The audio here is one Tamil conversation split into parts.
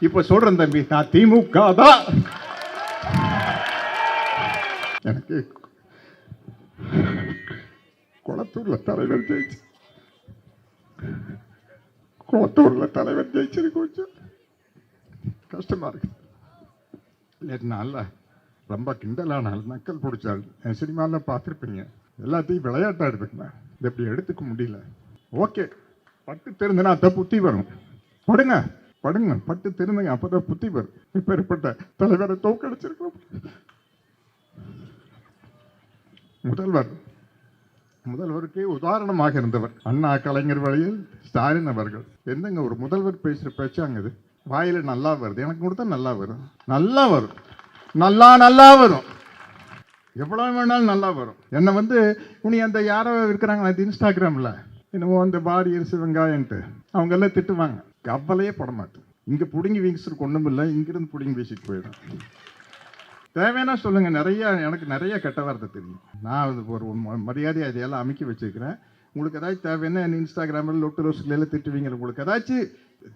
இப்ப சொல்றேன் தம்பி, நான் திமுக தான். எனக்கு குளத்தூர்ல தலைவர் ஜெயிச்சு, குளத்தூர்ல தலைவர் ஜெயிச்சது கொஞ்சம் கஷ்டமா இருக்கு. இல்ல ரொம்ப கிண்டலானால் நக்கல் பிடிச்சாள். என் சினிமாவில் பார்த்துருப்பீங்க. எல்லாத்தையும் விளையாட்டா எடுத்துக்கணும். இது எப்படி எடுத்துக்க முடியல. ஓகே, பட்டு தெரிஞ்சுனா அதான் புத்தி வரும். படுங்க படுங்க, பட்டு தெரிஞ்சுங்க, அப்பதான் புத்தி வரும். இப்பேற்பட்ட தலைவரை தோக்கடிச்சிருக்கோம். முதல்வருக்கே உதாரணமாக இருந்தவர் அண்ணா, கலைஞர் வழியில் ஸ்டாலின் அவர்கள். என்னங்க ஒரு முதல்வர் பேசுற பேச்சாங்க இது? வாயில நல்லா வருது, எனக்கு கொடுத்தா நல்லா வரும், நல்லா வரும், நல்லா வரும், எவ்வளவு வேணாலும் நல்லா வரும். என்னை வந்து உனி அந்த யாரோ இருக்கிறாங்க இன்ஸ்டாகிராமில், என்னமோ அந்த பாடி அரிசி வெங்காயன்ட்டு அவங்க எல்லாம் திட்டுவாங்க. கவலையே பட மாட்டேன். இங்கே பிடுங்கி வீசிட்டு ஒன்றும் இல்லை, இங்கிருந்து பிடுங்கி வீசிட்டு போயிடும். தேவைன்னா சொல்லுங்க, எனக்கு நிறைய கெட்ட வார்த்தை தெரியும். நான் ஒரு மரியாதையை அதையெல்லாம் அமைக்க வச்சுருக்கிறேன். உங்களுக்கு ஏதாச்சும் தேவைன்னா என் இன்ஸ்டாகிராமில் லொட்டு ரோஸ்லாம் திட்டுவீங்க. உங்களுக்கு ஏதாச்சும்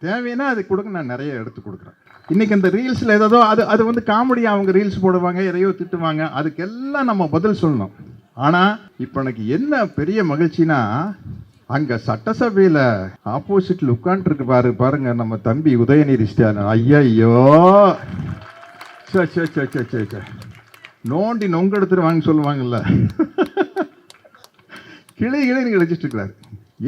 தேவைன்னா அது கொடுங்க, நான் நிறைய எடுத்து கொடுக்குறேன். இன்னைக்கு அந்த ரீல்ஸில் ஏதோ அது வந்து காமெடியாக அவங்க ரீல்ஸ் போடுவாங்க, எதையோ திட்டுவாங்க, அதுக்கெல்லாம் நம்ம பதில் சொல்லணும். ஆனால் இப்போ எனக்கு என்ன பெரிய மகிழ்ச்சினா, அங்கே சட்டசபையில் ஆப்போசிட்டில் உட்காந்துருக்கு பாருங்க நம்ம தம்பி உதயநிதி ஸ்டாலின். ஐயோ சே நோண்டி நொங்க எடுத்துருவாங்க சொல்லுவாங்கல்ல, கிளி நீங்கள் வச்சுட்டு இருக்கிறாரு.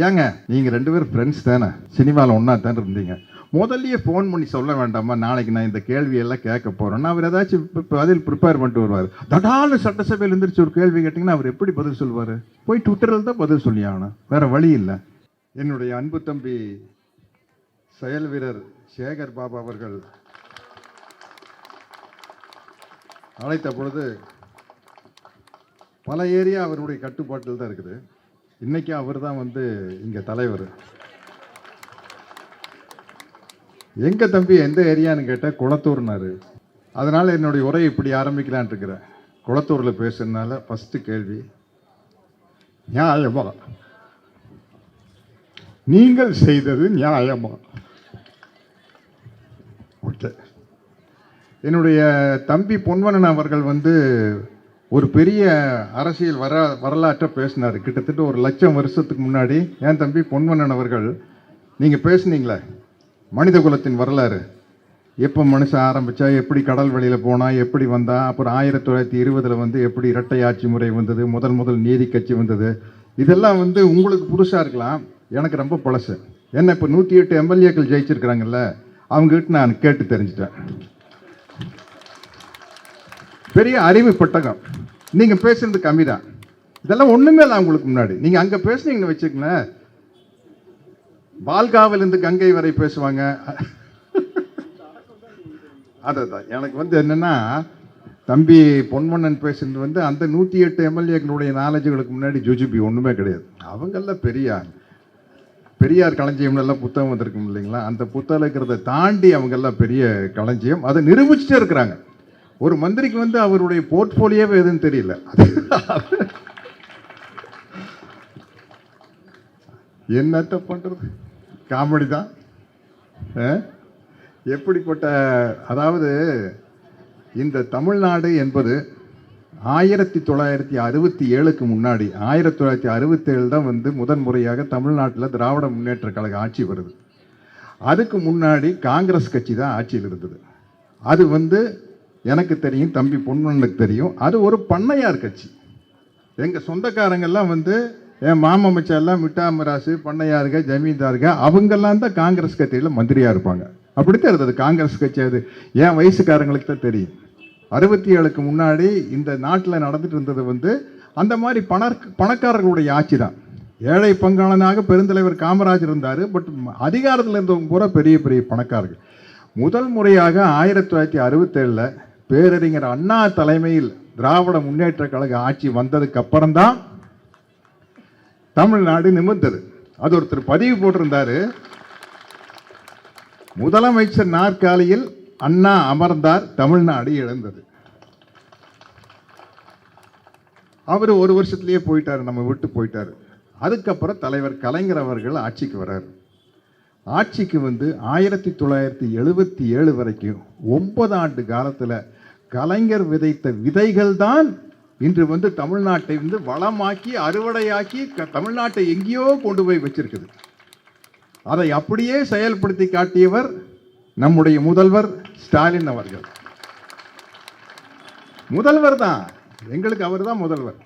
ஏங்க நீங்கள் 2 பேரும் ஃப்ரெண்ட்ஸ் தானே, சினிமாவில் ஒன்றா தானே இருந்தீங்க, முதல்லையே ஃபோன் பண்ணி சொல்ல வேண்டாமா, நாளைக்கு நான் இந்த கேள்வியெல்லாம் கேட்க போகிறேன்னா அவர் ஏதாச்சும் பதில் ப்ரிப்பேர் பண்ணிட்டு வருவார். தடாலு சட்டசபையில் இருந்துருச்சு ஒரு கேள்வி கேட்டிங்கன்னா அவர் எப்படி பதில் சொல்லுவார்? போய் ட்விட்டரில் தான் பதில் சொல்லி ஆகணும், வேறு வழி இல்லை. என்னுடைய அன்பு தம்பி செயல் வீரர் சேகர் பாபு அவர்கள் அழைத்த பொழுது பல ஏரியா அவருடைய கட்டுப்பாட்டில் தான் இருக்குது. இன்னைக்கு அவர் தான் வந்து இங்கே தலைவர். எங்க தம்பி எந்த ஏரியான்னு கேட்டால் குளத்தூர்னாரு. அதனால் என்னுடைய உரை இப்படி ஆரம்பிக்கலான் இருக்கிறேன். குளத்தூரில் பேசுறதுனால ஃபஸ்ட்டு கேள்வி, நியாயமா நீங்கள் செய்தது நியாயமா? ஓகே. என்னுடைய தம்பி பொன்வனன் அவர்கள் வந்து ஒரு பெரிய அரசியல் வரலாற்றை பேசினார். கிட்டத்தட்ட 1,00,000 வருஷத்துக்கு முன்னாடி என் தம்பி பொன்வனன் அவர்கள், நீங்கள் பேசுனீங்களே மனித குலத்தின் வரலாறு, எப்போ மனுஷன் ஆரம்பித்தா, எப்படி கடல் வழியில் போனால், எப்படி வந்தால், அப்புறம் 1920 வந்து எப்படி இரட்டை ஆட்சி முறை வந்தது, முதல் நீதி கட்சி வந்தது, இதெல்லாம் வந்து உங்களுக்கு புதுசாக இருக்கலாம், எனக்கு ரொம்ப பழசு. என்ன இப்போ 108 எம்எல்ஏக்கள் ஜெயிச்சிருக்கிறாங்கல்ல, அவங்ககிட்ட நான் கேட்டு தெரிஞ்சிட்டேன். பெரிய அறிவு பெட்டகம். நீங்கள் பேசுறது கம்மி தான். இதெல்லாம் ஒன்றுமே இல்லை உங்களுக்கு முன்னாடி. நீங்கள் அங்கே பேசுனீங்கன்னு வச்சுக்கங்களேன், பால்காவிலிருந்து கங்கை வரை பேசுவாங்க. அதான் எனக்கு வந்து என்னென்னா, தம்பி பொன்வண்ணன் பேசுறது வந்து அந்த 108 எம்எல்ஏக்களுடைய நாலேஜுகளுக்கு முன்னாடி ஜுஜுபி ஒன்றுமே கிடையாது. அவங்கெல்லாம் பெரியார் களஞ்சியம்லாம் புத்தகம் வந்திருக்கும் இல்லைங்களா, அந்த புத்தகம் இருக்கிறத தாண்டி அவங்கெல்லாம் பெரிய களஞ்சியம். அதை நிரூபிச்சுட்டே இருக்கிறாங்க. ஒரு மந்திரிக்கு வந்து அவருடைய போர்ட்ஃபோலியோவே எதுன்னு தெரியல. என்னத்த பண்றது, காமெடி தான். எப்படிப்பட்ட, அதாவது இந்த தமிழ்நாடு என்பது 1967க்கு முன்னாடி, 1967 தான் வந்து முதன்முறையாக தமிழ்நாட்டில் திராவிட முன்னேற்ற கழக ஆட்சி வருது. அதுக்கு முன்னாடி காங்கிரஸ் கட்சி தான் ஆட்சியில் இருந்தது. அது வந்து எனக்கு தெரியும், தம்பி பொன்வனுக்கு தெரியும், அது ஒரு பண்ணையார் கட்சி. எங்கள் சொந்தக்காரங்கெல்லாம் வந்து என் மாமச்செல்லாம் மிட்டாமராசு பண்ணையாருங்க, ஜமீன்தாருங்க, அவங்கெல்லாம் தான் காங்கிரஸ் கட்சியில் மந்திரியாக இருப்பாங்க. அப்படித்தான் இருந்தது காங்கிரஸ் கட்சி. அது என் வயசுக்காரங்களுக்கு தான் தெரியும். 67க்கு முன்னாடி இந்த நாட்டில் நடந்துட்டு இருந்தது வந்து அந்த மாதிரி பணக்காரர்களுடைய ஆட்சி தான். ஏழை பங்காளனாக பெருந்தலைவர் காமராஜர் இருந்தார். பட் அதிகாரத்தில் இருந்தவங்க பூரா பெரிய பெரிய பணக்காரர்கள். முதல் முறையாக 1967 பேரறிஞர் அண்ணா தலைமையில் திராவிட முன்னேற்ற கழக ஆட்சி வந்ததுக்கு அப்புறம்தான் தமிழ்நாடு நிமிர்ந்தது. அது ஒருத்தர் பதிவு போட்டிருந்தாரு, முதலமைச்சர் நாற்காலியில் அண்ணா அமர்ந்தார், தமிழ்நாடு இழந்தது. அவர் 1 வருஷத்திலேயே போயிட்டாரு, நம்ம விட்டு போயிட்டாரு. அதுக்கப்புறம் தலைவர் கலைஞர் அவர்கள் ஆட்சிக்கு வர்றாரு. ஆட்சிக்கு வந்து 1977 வரைக்கும் 9 ஆண்டு காலத்தில் கலைஞர் விதைத்த விதைகள் தான் இன்று வந்து தமிழ்நாட்டை வந்து வளமாக்கி அறுவடையாக்கி தமிழ்நாட்டை எங்கேயோ கொண்டு போய் வச்சிருக்குது. அதை அப்படியே செயல்படுத்தி காட்டியவர் நம்முடைய முதல்வர் ஸ்டாலின் அவர்கள். முதல்வர் தான், எங்களுக்கு அவர் தான் முதல்வர்.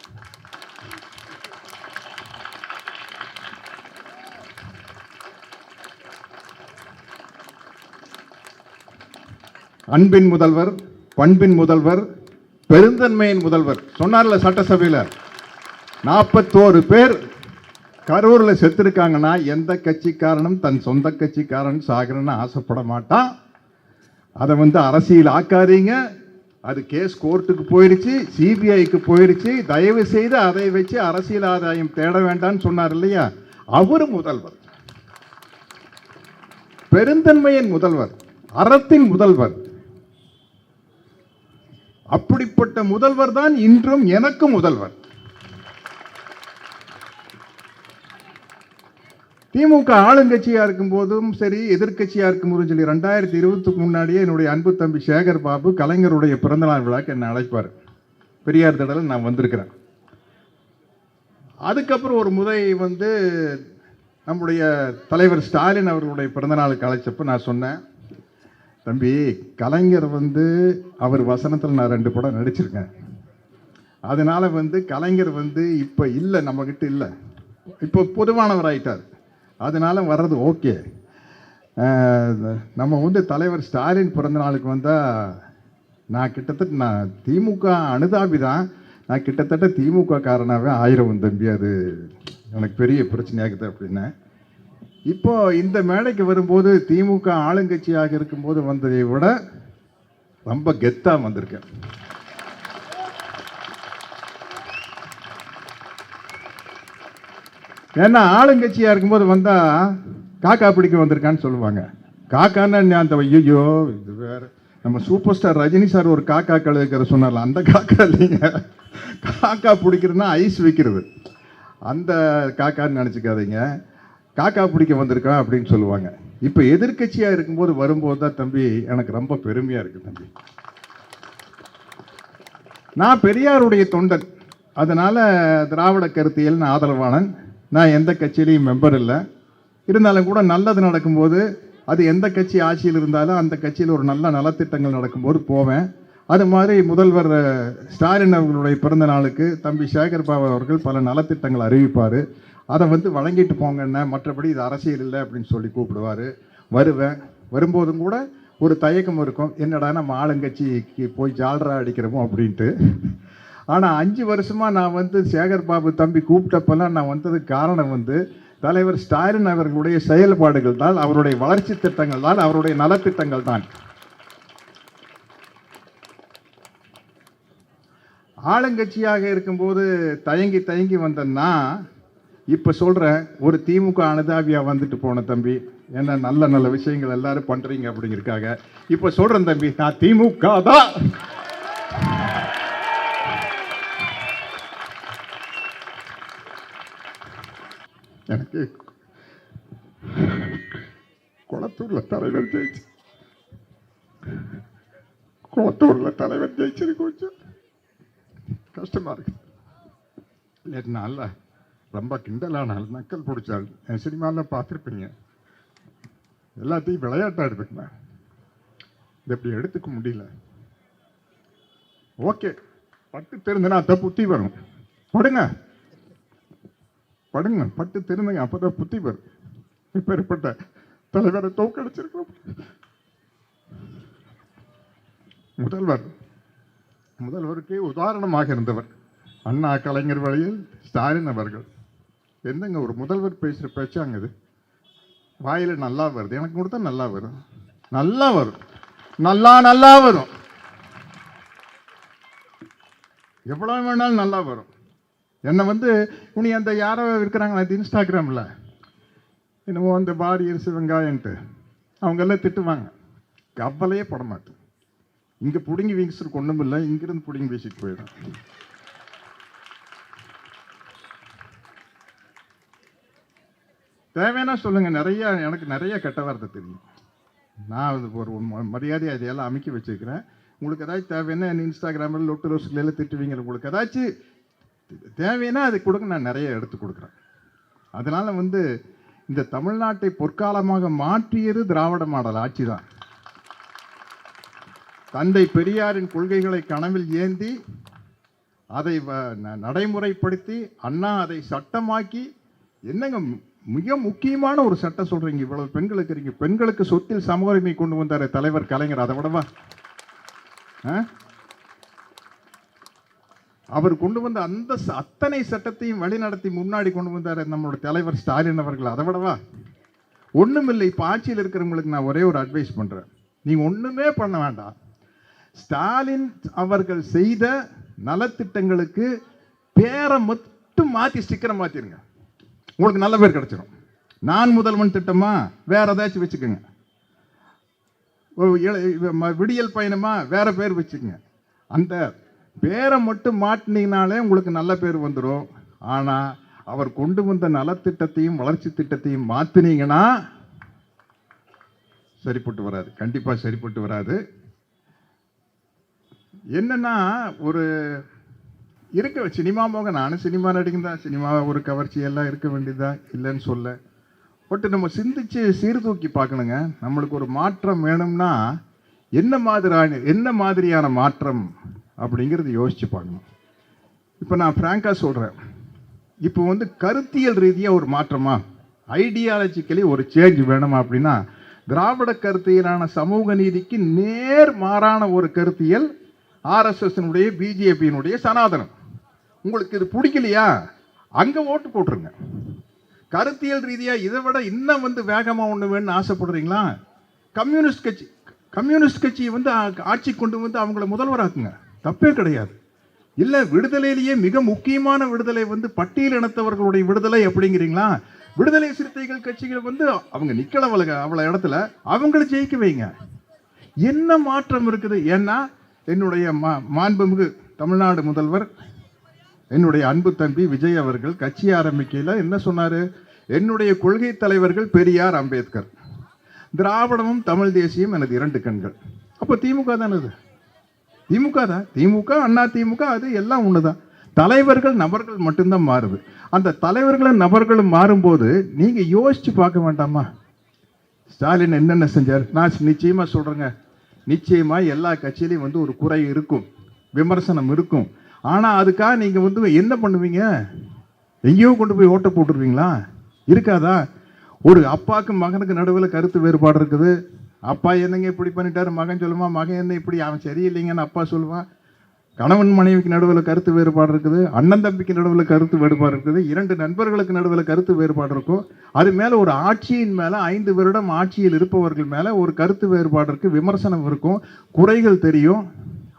அன்பின் முதல்வர், பண்பின் முதல்வர், பெருந்தன்மையின் முதல்வர். சொன்னார்ல சட்டசபையில் 41 பேர் கரூரில் செத்துருக்காங்கன்னா எந்த கட்சிக்காரனும் தன் சொந்த கட்சிக்காரன் சாகரன்னு ஆசைப்பட மாட்டான். அதை வந்து அரசியல் ஆக்காதீங்க. அது கேஸ் கோர்ட்டுக்கு போயிருச்சு, சிபிஐக்கு போயிருச்சு. தயவு செய்து அதை வச்சு அரசியல் ஆதாயம் தேட வேண்டாம்னு சொன்னார் இல்லையா, அவர் முதல்வர், பெருந்தன்மையின் முதல்வர், அறத்தின் முதல்வர். அப்படிப்பட்ட முதல்வர் தான் இன்றும் எனக்கு முதல்வர். திமுக ஆளுங்கட்சியா இருக்கும் போதும் சரி, எதிர்கட்சியா இருக்கும் போதும் சொல்லி 2020க்கு முன்னாடியே என்னுடைய அன்பு தம்பி சேகர் பாபு கலைஞருடைய பிறந்தநாள் விழாக்கு என்னை அழைப்பார். பெரியார் திடலில் நான் வந்திருக்கிறேன். அதுக்கப்புறம் ஒரு முறை வந்து நம்முடைய தலைவர் ஸ்டாலின் அவர்களுடைய பிறந்தநாளுக்கு அழைச்சப்ப நான் சொன்னேன், தம்பி கலைஞர் வந்து அவர் வசனத்தில் நான் 2 படம் நடிச்சிருக்கேன். அதனால வந்து கலைஞர் வந்து இப்போ இல்லை, நம்மக்கிட்ட இல்லை, இப்போ பொதுவானவர் ஆயிட்டார். அதனால வர்றது ஓகே. நம்ம வந்து தலைவர் ஸ்டாலின் பிறந்த நாளுக்கு வந்தால் நான் கிட்டத்தட்ட நான் திமுக அனுதாபி தான். நான் கிட்டத்தட்ட திமுக காரனாகவே ஆயிரம் தம்பி, அது எனக்கு பெரிய பிரச்சனையாகுது அப்படின்னா. இப்போ இந்த மேடைக்கு வரும்போது திமுக ஆளுங்கட்சியாக இருக்கும்போது வந்ததை விட ரொம்ப கெத்தா வந்திருக்கேன். ஏன்னா ஆளுங்கட்சியா இருக்கும்போது வந்தா காக்கா பிடிக்க வந்திருக்கான்னு சொல்லுவாங்க. காக்கான்னு அந்த ஐயோ இது வேற. நம்ம சூப்பர் ஸ்டார் ரஜினி சார் ஒரு காக்கா கழுவுக்கிற சொன்னார்ல, அந்த காக்கா இல்லைங்க. காக்கா பிடிக்கிறதுனா ஐஸ் வைக்கிறது, அந்த காக்கான்னு நினச்சிக்காதீங்க. காக்கா பிடிக்க வந்திருக்கான் அப்படின்னு சொல்லுவாங்க. இப்போ எதிர்கட்சியாக இருக்கும்போது வரும்போது தான் தம்பி எனக்கு ரொம்ப பெருமையாக இருக்குது தம்பி. நான் பெரியாருடைய தொண்டன், அதனால் திராவிட கருத்தியல் ஆதரவாளன். நான் எந்த கட்சியிலையும் மெம்பர் இல்லை. இருந்தாலும் கூட நல்லது நடக்கும்போது, அது எந்த கட்சி ஆட்சியில் இருந்தாலும் அந்த கட்சியில் ஒரு நல்ல நலத்திட்டங்கள் நடக்கும்போது போவேன். அது மாதிரி முதல்வர் ஸ்டாலின் அவர்களுடைய பிறந்த நாளுக்கு தம்பி சேகர் பாபு அவர்கள் பல நலத்திட்டங்கள் அறிவிப்பார். அதை வந்து வழங்கிட்டு போங்கன்னா, மற்றபடி இது அரசியல் இல்லை அப்படின்னு சொல்லி கூப்பிடுவார். வருவேன். வரும்போதும் கூட ஒரு தயக்கம் இருக்கும், என்னடா நம்ம ஆளுங்கட்சிக்கு போய் ஜால்ரா அடிக்கிறோமோ அப்படின்ட்டு. ஆனால் 5 வருஷமாக நான் வந்து சேகர் பாபு தம்பி கூப்பிட்டப்பெல்லாம் நான் வந்ததுக்கு காரணம் வந்து தலைவர் ஸ்டாலின் அவர்களுடைய செயல்பாடுகள் தான், அவருடைய வளர்ச்சி திட்டங்கள் தான், அவருடைய நலத்திட்டங்கள் தான். ஆளுங்கட்சியாக இருக்கும்போது தயங்கி தயங்கி வந்தேன்னா, இப்போ சொல்கிறேன், ஒரு திமுக அனுதாபியா வந்துட்டு போன தம்பி, என்ன நல்ல நல்ல விஷயங்கள் எல்லாரும் பண்ணுறீங்க அப்படிங்கிறதுக்காக இப்போ சொல்கிறேன் தம்பி, நான் திமுக தான். எனக்கு குளத்தூரில் தலைவர் ஜெயிச்சு, குளத்தூரில் தலைவர் ஜெயிச்சது கொஞ்சம் கஷ்டமாக இருக்கு. இல்லைனால ரொம்ப கிண்டலானால் நக்கல் பிடிச்சாள். என் சினிமாவில் பார்த்துருப்பீங்க, எல்லாத்தையும் விளையாட்டாக எடுத்துக்கணும். இது எப்படி எடுத்துக்க முடியல. ஓகே, பட்டு தெரிஞ்சுனா அப்போ புத்தி வரும். படுங்க படுங்க, பட்டு தெரிஞ்சுங்க, அப்போதான் புத்தி வரும். இப்பேற்பட்ட தலைவரை தோக்கடிச்சிருக்கிறோம். முதல்வருக்கு உதாரணமாக இருந்தவர் அண்ணா கலைஞர் வழியில் ஸ்டாலின் அவர்கள். என்னங்க ஒரு முதல்வர் பேசுகிற பேச்சாங்க இது, வாயில் நல்லா வருது. எனக்கு கொடுத்தா நல்லா வரும், நல்லா வரும், நல்லா வரும், எவ்வளோ வேணாலும் நல்லா வரும். என்னை வந்து உனி அந்த யாரோ இருக்கிறாங்களா அது இன்ஸ்டாகிராமில், என்னமோ அந்த பாடி அரிசி வெங்காயன்ட்டு அவங்கெல்லாம் திட்டுவாங்க. கவலையே பட மாட்டேன். இங்கே பிடுங்கி வீசிட்டு ஒன்றும் இல்லை, இங்கிருந்து பிடுங்கி வீசிட்டு போயிடும். தேவைன்னா சொல்லுங்கள். எனக்கு நிறைய கெட்ட வார்த்தை தெரியும். நான் அது ஒரு மரியாதை அதையெல்லாம் அமைக்க வச்சுருக்கிறேன். உங்களுக்கு ஏதாச்சும் தேவைன்னா இன்ஸ்டாகிராமில் லொட்டு ரோஸ்லாம் திட்டுவீங்க. உங்களுக்கு ஏதாச்சும் தேவைன்னா அது கொடுங்க, நான் நிறைய எடுத்து கொடுக்குறேன். அதனால் இந்த தமிழ்நாட்டை பொற்காலமாக மாற்றியது திராவிட மாடல் ஆட்சி தான். தந்தை பெரியாரின் கொள்கைகளை கனவில் ஏந்தி அதை நடைமுறைப்படுத்தி அண்ணா அதை சட்டமாக்கி, என்னங்க மிக முக்கியமான ஒரு சட்டம் சொல்றீங்க, இவ்வளவு பெண்களுக்கு இருக்கீங்க, பெண்களுக்கு சொத்தில் சம உரிமை கொண்டு வந்தார் தலைவர் கலைஞர். அதை விடவா அவர் கொண்டு வந்த அந்த அத்தனை சட்டத்தையும் வழிநடத்தி முன்னாடி கொண்டு வந்தார் நம்மளோட தலைவர் ஸ்டாலின் அவர்கள். அதை விடவா ஒண்ணுமில்லை. இப்போ ஆட்சியில் இருக்கிறவங்களுக்கு நான் ஒரே ஒரு அட்வைஸ் பண்றேன், நீங்க ஒண்ணுமே பண்ண வேண்டாம். ஸ்டாலின் அவர்கள் செய்த நலத்திட்டங்களுக்கு பேரை மட்டும் மாற்றி ஸ்டிக்கரை மாற்றிருங்க, உங்களுக்கு நல்ல பேர் கிடைச்சிடும். நான் முதல்வன் திட்டமா வேற ஏதாச்சும் வச்சுக்கோங்க, விடியல் பயணமா வேற பேர் வச்சுக்கோங்க. அந்த பேரை மட்டும் மாட்டினீங்கனாலே உங்களுக்கு நல்ல பேர் வந்துடும். ஆனால் அவர் கொண்டு வந்த நலத்திட்டத்தையும் வளர்ச்சி திட்டத்தையும் மாற்றினீங்கன்னா சரிப்பட்டு வராது, கண்டிப்பாக சரிப்பட்டு வராது. என்னன்னா ஒரு இருக்க சினிமா போக, நானும் சினிமா நடிகன், சினிமா ஒரு கவர்ச்சி எல்லாம் இருக்க வேண்டியதா இல்லைன்னு சொல்ல, பட் நம்ம சிந்திச்சு சீர்தூக்கி பார்க்கணுங்க. நம்மளுக்கு ஒரு மாற்றம் வேணும்னா என்ன மாதிரியான மாற்றம் அப்படிங்கிறது யோசிச்சு பார்க்கணும். இப்போ நான் ஃப்ராங்காக சொல்கிறேன், இப்போ கருத்தியல் ரீதியாக ஒரு மாற்றமா, ஐடியாலஜிக்கலி ஒரு சேஞ்ச் வேணுமா அப்படின்னா, திராவிட கருத்தியலான சமூக நீதிக்கு நேர் மாறான ஒரு கருத்தியல் ஆர்எஸ்எஸ்னுடைய பிஜேபியினுடைய சனாதனம். உங்களுக்கு இது பிடிக்கலையா, அங்கே ஓட்டு போட்டுருங்க. கருத்தியல் ரீதியாக இதை விட இன்னும் வேகமாக ஒன்று வேணும்னு ஆசைப்படுறீங்களா, கம்யூனிஸ்ட் கட்சி ஆட்சி கொண்டு அவங்கள முதல்வராக்குங்க, தப்பே கிடையாது. இல்லை விடுதலையிலேயே மிக முக்கியமான விடுதலை பட்டியல் இனத்தவர்களுடைய விடுதலை அப்படிங்கிறீங்களா, விடுதலை சிறுத்தைகள் கட்சிகள் அவங்க நிக்கலவளுங்க அவ்வளோ இடத்துல அவங்கள ஜெயிக்க வைங்க. என்ன மாற்றம் இருக்குது? ஏன்னா என்னுடைய மாண்புமிகு தமிழ்நாடு முதல்வர் என்னுடைய அன்பு தம்பி விஜய் அவர்கள் கட்சி ஆரம்பிக்கையில் என்ன சொன்னார், என்னுடைய கொள்கை தலைவர்கள் பெரியார், அம்பேத்கர், திராவிடமும் தமிழ் தேசியம் எனது இரண்டு கண்கள். அப்போ திமுக தானே, அது திமுக தான். திமுக அண்ணா திமுக அது எல்லாம் ஒன்று தான். தலைவர்கள் நபர்கள் மட்டும்தான் மாறுது. அந்த தலைவர்களும் நபர்களும் மாறும்போது நீங்கள் யோசிச்சு பார்க்க வேண்டாமா, ஸ்டாலின் என்னென்ன செஞ்சார்? நான் நிச்சயமாக சொல்கிறேங்க, நிச்சயமாக எல்லா கட்சியிலையும் ஒரு குறை இருக்கும், விமர்சனம் இருக்கும். ஆனால் அதுக்காக நீங்கள் என்ன பண்ணுவீங்க, எங்கேயோ கொண்டு போய் ஓட்ட போட்டுருவீங்களா? இருக்காதா? ஒரு அப்பாவுக்கு மகனுக்கு நடுவில் கருத்து வேறுபாடு இருக்குது. அப்பா என்னங்க இப்படி பண்ணிட்டாரு, மகன் சொல்லுவான், மகன் என்ன இப்படி, அவன் சரியில்லைங்கன்னு அப்பா சொல்லுவான். கணவன் மனைவிக்கு நடுவில் கருத்து வேறுபாடு இருக்குது, அண்ணன் தம்பிக்கு நடுவில் கருத்து வேறுபாடு இருக்குது, இரண்டு நண்பர்களுக்கு நடுவில் கருத்து வேறுபாடு இருக்கும். அது மேலே ஒரு ஆட்சியின் மேலே 5 வருடம் ஆட்சியில் இருப்பவர்கள் மேலே ஒரு கருத்து வேறுபாடு இருக்குது, விமர்சனம் இருக்கும், குறைகள் தெரியும்.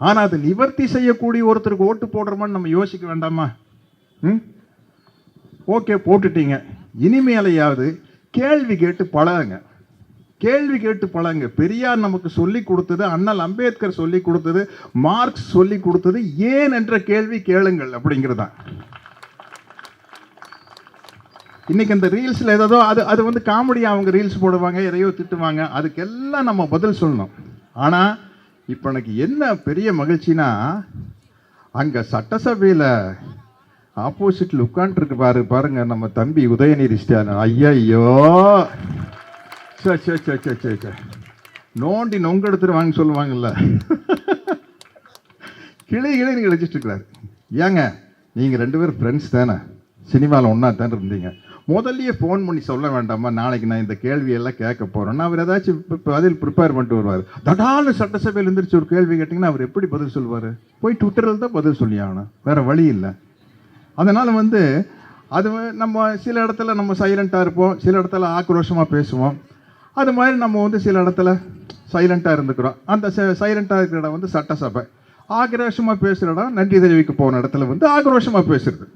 ஆனால் அதை நிவர்த்தி செய்யக்கூடிய ஒருத்தருக்கு ஓட்டு போடுறோமான்னு நம்ம யோசிக்க வேண்டாமா? ஓகே, போட்டுட்டீங்க. இனிமேலையாவது கேள்வி கேட்டு பழகுங்க, கேள்வி கேட்டு பழங்க. பெரியார் நமக்கு சொல்லி கொடுத்தது, அண்ணல் அம்பேத்கர் சொல்லி கொடுத்தது, மார்க்ஸ் சொல்லி கொடுத்தது, ஏன் என்ற கேள்வி கேளுங்கள் அப்படிங்கிறதான். இன்னைக்கு அந்த ரீல்ஸில் ஏதோ அது காமெடியாக அவங்க ரீல்ஸ் போடுவாங்க, எதையோ திட்டுவாங்க, அதுக்கெல்லாம் நம்ம பதில் சொல்லணும். ஆனால் இப்போ எனக்கு என்ன பெரிய மகிழ்ச்சினா, அங்கே சட்டசபையில் ஆப்போசிட்டில் உட்காந்துருக்கு பாருங்க நம்ம தம்பி உதயநிதி ஸ்டாலின். ஐயோ நோண்டி நொங்க எடுத்துருவாங்க சொல்லுவாங்கல்ல, கிளின்னு கிழிச்சிட்டு இருக்கிறாரு. ஏங்க நீங்கள் 2 பேரும் ஃப்ரெண்ட்ஸ் தானே, சினிமாவில் ஒன்றா தானே இருந்தீங்க, முதல்லையே ஃபோன் பண்ணி சொல்ல வேண்டாமா, நாளைக்கு நான் இந்த கேள்வியெல்லாம் கேட்க போகிறேன்னா அவர் ஏதாச்சும் பதில் ப்ரிப்பேர் பண்ணிட்டு வருவார். தடால்னு சட்டசபையில் இருந்துருச்சு ஒரு கேள்வி கேட்டிங்கன்னா அவர் எப்படி பதில் சொல்லுவார்? போய் ட்விட்டரில் தான் பதில் சொல்லி ஆகணும், வேறு வழி இல்லை. அதனால் அது நம்ம சில இடத்துல நம்ம சைலண்ட்டாக இருப்போம், சில இடத்துல ஆக்ரோஷமாக பேசுவோம். அது மாதிரி நம்ம சில இடத்துல சைலண்ட்டாக இருந்துக்கிறோம். அந்த சைலண்ட்டாக இருக்கிற இடம் சட்டசபை. ஆக்ரோஷமாக பேசுகிற இடம் நன்றி தெரிவிக்க போன இடத்துல ஆக்ரோஷமாக பேசுறது.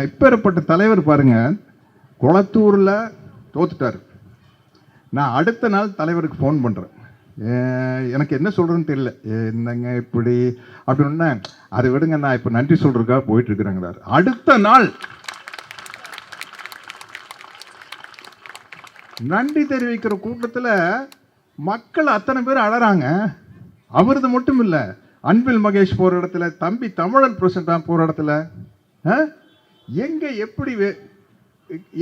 இப்பேற்பட்ட தலைவர் பாருங்க, குளத்தூரில் தோத்துட்டார். நான் அடுத்த நாள் தலைவருக்கு ஃபோன் பண்ணுறேன், எனக்கு என்ன சொல்கிறேன்னு தெரியல, என்னங்க இப்படி அப்படின்னா, அதை விடுங்க நான் இப்போ நன்றி சொல்கிறதுக்காக போயிட்டுருக்குறேங்கிறார். அடுத்த நாள் நன்றி தெரிவிக்கிற கூட்டத்தில் மக்கள் அத்தனை பேர் அழறாங்க. அவரது மட்டும் இல்லை, அன்பில் மகேஷ் போகிற இடத்துல, தம்பி தமிழன் பிரசண்டாக போகிற இடத்துல எங்கே எப்படி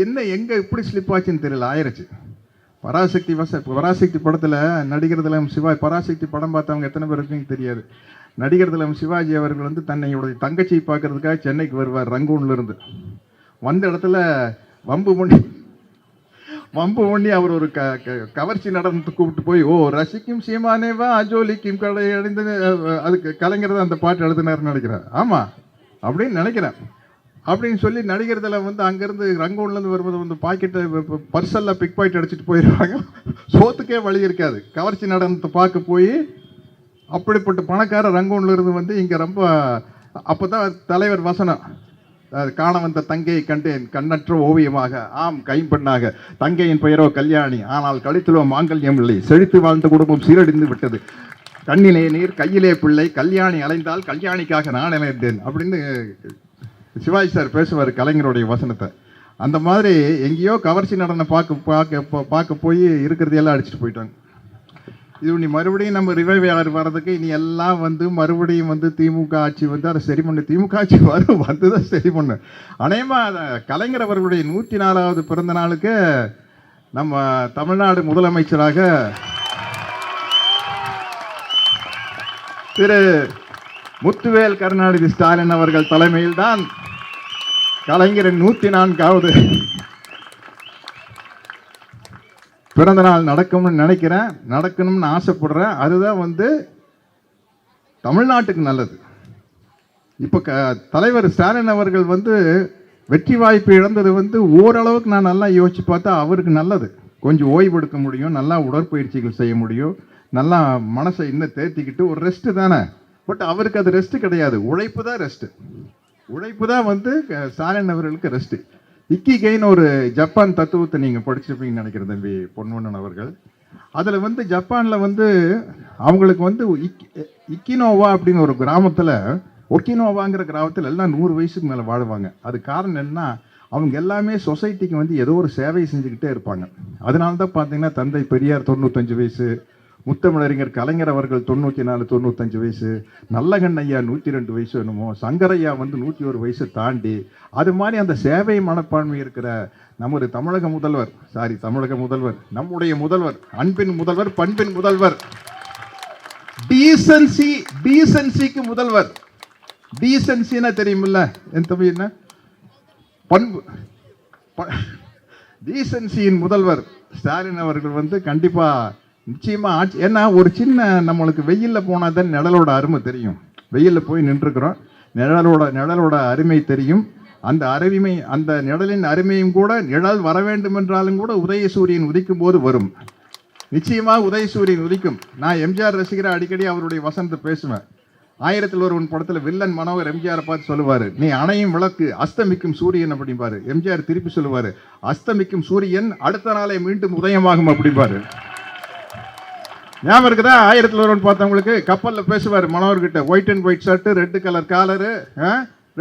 என்ன எங்கே எப்படி ஸ்லிப் ஆச்சுன்னு தெரியல, ஆயிடுச்சு. பராசக்தி படத்தில் நடிகர் திலகம் சிவாஜி, பராசக்தி படம் பார்த்தவங்க எத்தனை பேர் இருக்குன்னு தெரியாது. நடிகர் திலகம் சிவாஜி அவர்கள் வந்து தன்னையுடைய தங்கச்சியை பார்க்கறதுக்காக சென்னைக்கு வருவார். ரங்கூன்லேருந்து வந்த இடத்துல வம்பு பண்ணி அவர் ஒரு கவர்ச்சி நடனத்தை கூப்பிட்டு போய், ஓ ரசிக்கும் சீமானேவா அஜோலிக்கும் கடை அடைந்து, அதுக்கு கலைஞர் தான் அந்த பாட்டு எழுதினார்னு நினைக்கிறேன். ஆமாம் அப்படின்னு நினைக்கிறேன். அப்படின்னு சொல்லி நடிகர்தில் வந்து அங்கேருந்து ரங்கூன்லேருந்து வரும்போது வந்து பாக்கெட்டை பர்செல்லாம் பிக் பாக்கெட் அடிச்சுட்டு போயிடுவாங்க. சோத்துக்கே வழி இருக்காது. கவர்ச்சி நடனத்தை பார்க்க போய் அப்படிப்பட்ட பணக்கார ரங்கூன்லேருந்து வந்து இங்கே ரொம்ப, அப்போ தான் தலைவர் வசனம், காண வந்த தங்கையை கண்டேன் கண்ணற்ற ஓவியமாக, ஆம் கைம்பெண்ணாக, தங்கையின் பெயரோ கல்யாணி, ஆனால் கழுத்திலோ மாங்கல்யம் இல்லை, செழித்து வாழ்ந்த குடும்பம் சீரடிந்து விட்டது, கண்ணிலே நீர் கையிலே பிள்ளை, கல்யாணி அலைந்தால் கல்யாணிக்காக நான் அலைந்தேன் அப்படின்னு சிவாஜி சார் பேசுவார் கலைஞருடைய வசனத்தை. அந்த மாதிரி எங்கேயோ கவர்ச்சி நடனம் பார்க்க போய் இருக்கிறதையெல்லாம் அடிச்சுட்டு போயிட்டாங்க. இது நீ மறுபடியும் நம்ம ரிவைவ் வர்றதுக்கு இனி எல்லாம் வந்து மறுபடியும் வந்து திமுக ஆட்சி வந்து அதை சரி பண்ணு, திமுக ஆட்சி வந்து தான் சரி பண்ணு. அநேகமாக கலைஞர் அவர்களுடைய 104வது பிறந்த நாளுக்கு நம்ம தமிழ்நாடு முதலமைச்சராக திரு முத்துவேல் கருணாநிதி ஸ்டாலின் அவர்கள் தலைமையில் தான் கலைஞரின் 104வது பிறந்த நாள் நடக்கும்னு நினைக்கிறேன், நடக்கணும்னு ஆசைப்படுறேன். அதுதான் வந்து தமிழ்நாட்டுக்கு நல்லது. இப்போ தலைவர் ஸ்டாலின் அவர்கள் வந்து வெற்றி வாய்ப்பு இழந்தது வந்து ஓரளவுக்கு நான் நல்லா யோசிச்சு பார்த்தா அவருக்கு நல்லது. கொஞ்சம் ஓய்வு எடுக்க முடியும், நல்லா உடற்பயிற்சிகள் செய்ய முடியும், நல்லா மனசை இன்னும் தேர்த்திக்கிட்டு ஒரு ரெஸ்ட்டு தானே. பட் அவருக்கு அது ரெஸ்ட்டு கிடையாது, உழைப்பு தான் ரெஸ்ட்டு. உழைப்பு தான் வந்து ஸ்டாலின் அவர்களுக்கு ரெஸ்ட்டு. இக்கிகைன்னு ஒரு ஜப்பான் தத்துவத்தை நீங்கள் படிச்சிருப்பீங்கன்னு நினைக்கிறேன் தம்பி பொன்வண்ணன் அவர்கள். அதில் வந்து ஜப்பானில் வந்து அவங்களுக்கு வந்து இக்கினோவா அப்படின்னு ஒரு கிராமத்தில், ஒக்கினோவாங்கிற கிராமத்தில் எல்லாம் 100 வயசுக்கு மேலே வாழுவாங்க. அது காரணம் என்னன்னா அவங்க எல்லாமே சொசைட்டிக்கு வந்து ஏதோ ஒரு சேவை செஞ்சுக்கிட்டே இருப்பாங்க. அதனால தான் பார்த்தீங்கன்னா தந்தை பெரியார் 95 வயசு, முத்தமிழறிஞர் கலைஞர் அவர்கள் 94 95 வயசு, நல்லகண்ண ஐயா 102 வயசு என்னமோ, சங்கரையா வந்து 101 வயசு தாண்டி, அது மாதிரி அந்த சேவை மனப்பான்மை இருக்கிற நமது தமிழக முதல்வர், நம்முடைய முதல்வர், அன்பின் முதல்வர், பண்பின் முதல்வர், டீசன்சிக்கு முதல்வர். டீசன்சின்னா தெரியுமில்ல என் தம்பி, என்ன பண்பு, டீசன்சியின் முதல்வர் ஸ்டாலின் அவர்கள் வந்து கண்டிப்பா நிச்சயமா ஆட்சி. ஏன்னா ஒரு சின்ன நம்மளுக்கு வெயிலில் போனால் தான் நிழலோட அருமை தெரியும். வெயிலில் போய் நின்றுக்கிறோம், நிழலோட அருமை தெரியும். அந்த நிழலின் அருமையும் கூட, நிழல் வர வேண்டும் என்றாலும் கூட உதயசூரியன் உதிக்கும் போது வரும். நிச்சயமாக உதயசூரியன் உதிக்கும். நான் எம்ஜிஆர் ரசிகரை அடிக்கடி அவருடைய வசனத்தை பேசுவேன். 1001 படத்தில் வில்லன் மனோகர் எம்ஜிஆரை பார்த்து சொல்லுவார், நீ அணையும் விளக்கு அஸ்தமிக்கும் சூரியன் அப்படிம்பாரு. எம்ஜிஆர் திருப்பி சொல்லுவார், அஸ்தமிக்கும் சூரியன் அடுத்த நாளை மீண்டும் உதயமாகும் அப்படிம்பாரு. ஞாபகம் இருக்குதா? 1001 பார்த்தவங்களுக்கு கப்பலில் பேசுவார் மனோகர்கிட்ட, white and white shirt, red colour collar,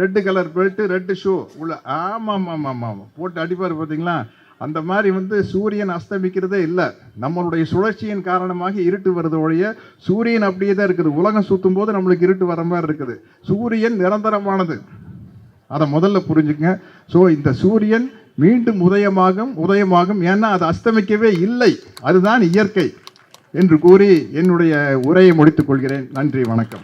red colour belt, red shoe உள்ள, ஆமாம் போட்டு அடிப்பார் பார்த்தீங்களா. அந்த மாதிரி வந்து சூரியன் அஸ்தமிக்கிறதே இல்லை. நம்மளுடைய சுழற்சியின் காரணமாக இருட்டு வருது ஒழிய சூரியன் அப்படியே தான் இருக்குது. உலகம் சுற்றும் போது நம்மளுக்கு இருட்டு வர மாதிரி இருக்குது. சூரியன் நிரந்தரமானது, அதை முதல்ல புரிஞ்சுங்க. ஸோ இந்த சூரியன் மீண்டும் உதயமாகும். ஏன்னா அது அஸ்தமிக்கவே இல்லை, அதுதான் இயற்கை என்று கூறி என்னுடைய உரையை முடித்துக் கொள்கிறேன். நன்றி, வணக்கம்.